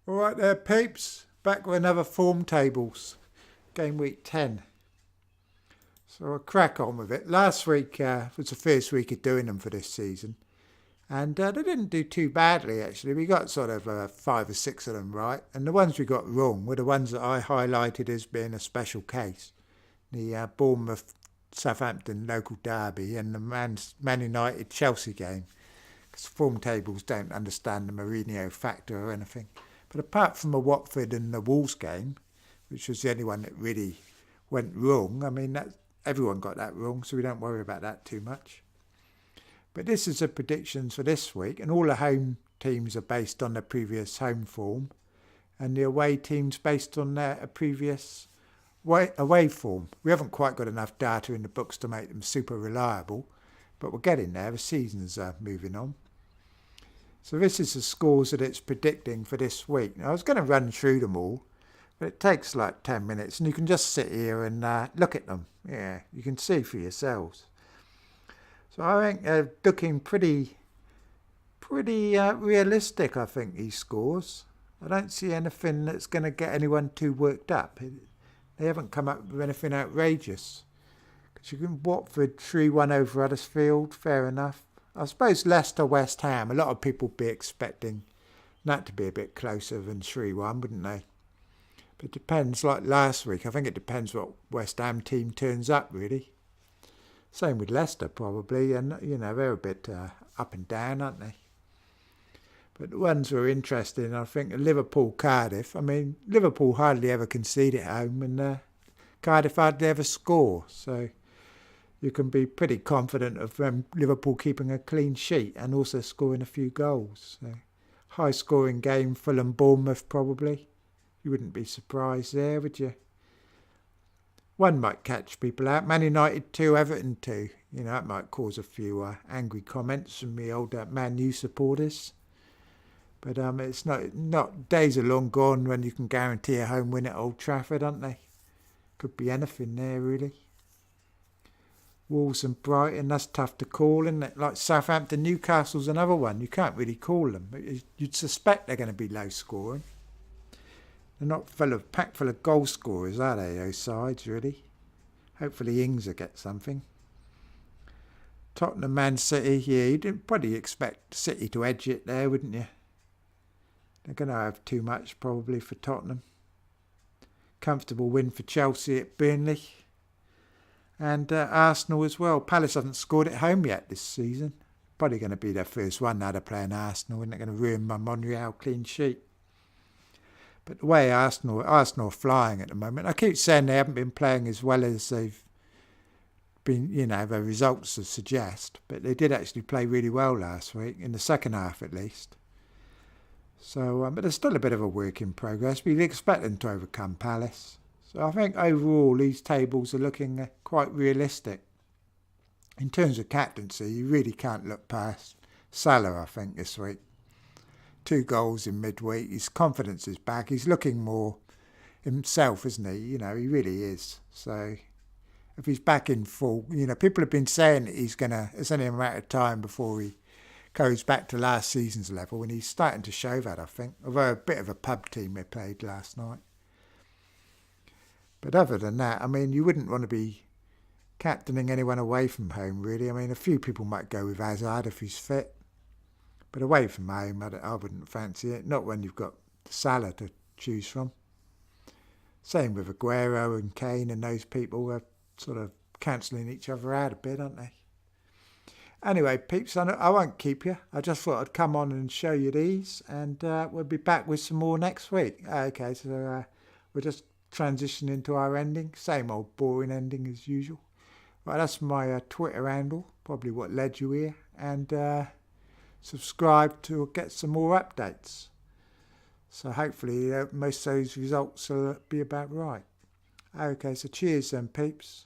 Alright there peeps, back with another form tables, game week 10. So I'll crack on with it. Last week was the first week of doing them for this season, and they didn't do too badly actually. We got sort of 5 or 6 of them right, and the ones we got wrong were the ones that I highlighted as being a special case. The Bournemouth Southampton local derby and the Man United Chelsea game, because form tables don't understand the Mourinho factor or anything. But apart from the Watford and the Wolves game, which was the only one that really went wrong, I mean, everyone got that wrong, so we don't worry about that too much. But this is the predictions for this week, and all the home teams are based on their previous home form, and the away teams based on their previous away form. We haven't quite got enough data in the books to make them super reliable, but we're getting there. The season's moving on. So this is the scores that it's predicting for this week. Now, I was going to run through them all, but it takes like 10 minutes, and you can just sit here and look at them. Yeah, you can see for yourselves. So I think they're looking pretty realistic, I think, these scores. I don't see anything that's going to get anyone too worked up. They haven't come up with anything outrageous. Because you can Watford 3-1 over Huddersfield, fair enough. I suppose Leicester, West Ham, a lot of people would be expecting that to be a bit closer than 3-1, wouldn't they? But it depends, like last week, I think it depends what West Ham team turns up, really. Same with Leicester, probably, and, you know, they're a bit up and down, aren't they? But the ones that are interesting, I think, Liverpool-Cardiff. I mean, Liverpool hardly ever concede at home, and Cardiff hardly ever score, so you can be pretty confident of Liverpool keeping a clean sheet and also scoring a few goals. So, high-scoring game, Fulham-Bournemouth probably. You wouldn't be surprised there, would you? One might catch people out. Man United 2, Everton 2. You know, that might cause a few angry comments from the old Man U supporters. But it's not days are long gone when you can guarantee a home win at Old Trafford, aren't they? Could be anything there, really. Wolves and Brighton, that's tough to call, isn't it? Like Southampton, Newcastle's another one. You can't really call them. You'd suspect they're going to be low scoring. They're not packed full of goal scorers, are they, those sides, really? Hopefully Ings will get something. Tottenham, Man City, yeah, you'd probably expect City to edge it there, wouldn't you? They're going to have too much, probably, for Tottenham. Comfortable win for Chelsea at Burnley. And Arsenal as well. Palace hasn't scored at home yet this season. Probably going to be their first one now they're playing Arsenal. Isn't it going to ruin my Monreal clean sheet? But the way Arsenal are flying at the moment, I keep saying they haven't been playing as well as they've been, you know, the results suggest. But they did actually play really well last week, in the second half at least. So, but there's still a bit of a work in progress. We'd expect them to overcome Palace. So I think overall these tables are looking quite realistic. In terms of captaincy, you really can't look past Salah, I think, this week. 2 goals in midweek. His confidence is back. He's looking more himself, isn't he? You know, he really is. So if he's back in full, you know, people have been saying that it's only a matter of time before he goes back to last season's level, and he's starting to show that, I think. Although a bit of a pub team they played last night. But other than that, I mean, you wouldn't want to be captaining anyone away from home, really. I mean, a few people might go with Hazard if he's fit. But away from home, I wouldn't fancy it. Not when you've got Salah to choose from. Same with Aguero and Kane, and those people are sort of cancelling each other out a bit, aren't they? Anyway, peeps, I won't keep you. I just thought I'd come on and show you these, and we'll be back with some more next week. Okay, so we're just transitioning to our ending. Same old boring ending as usual. Right, that's my Twitter handle, probably what led you here. And subscribe to get some more updates. So hopefully most of those results will be about right. Okay, so cheers then, peeps.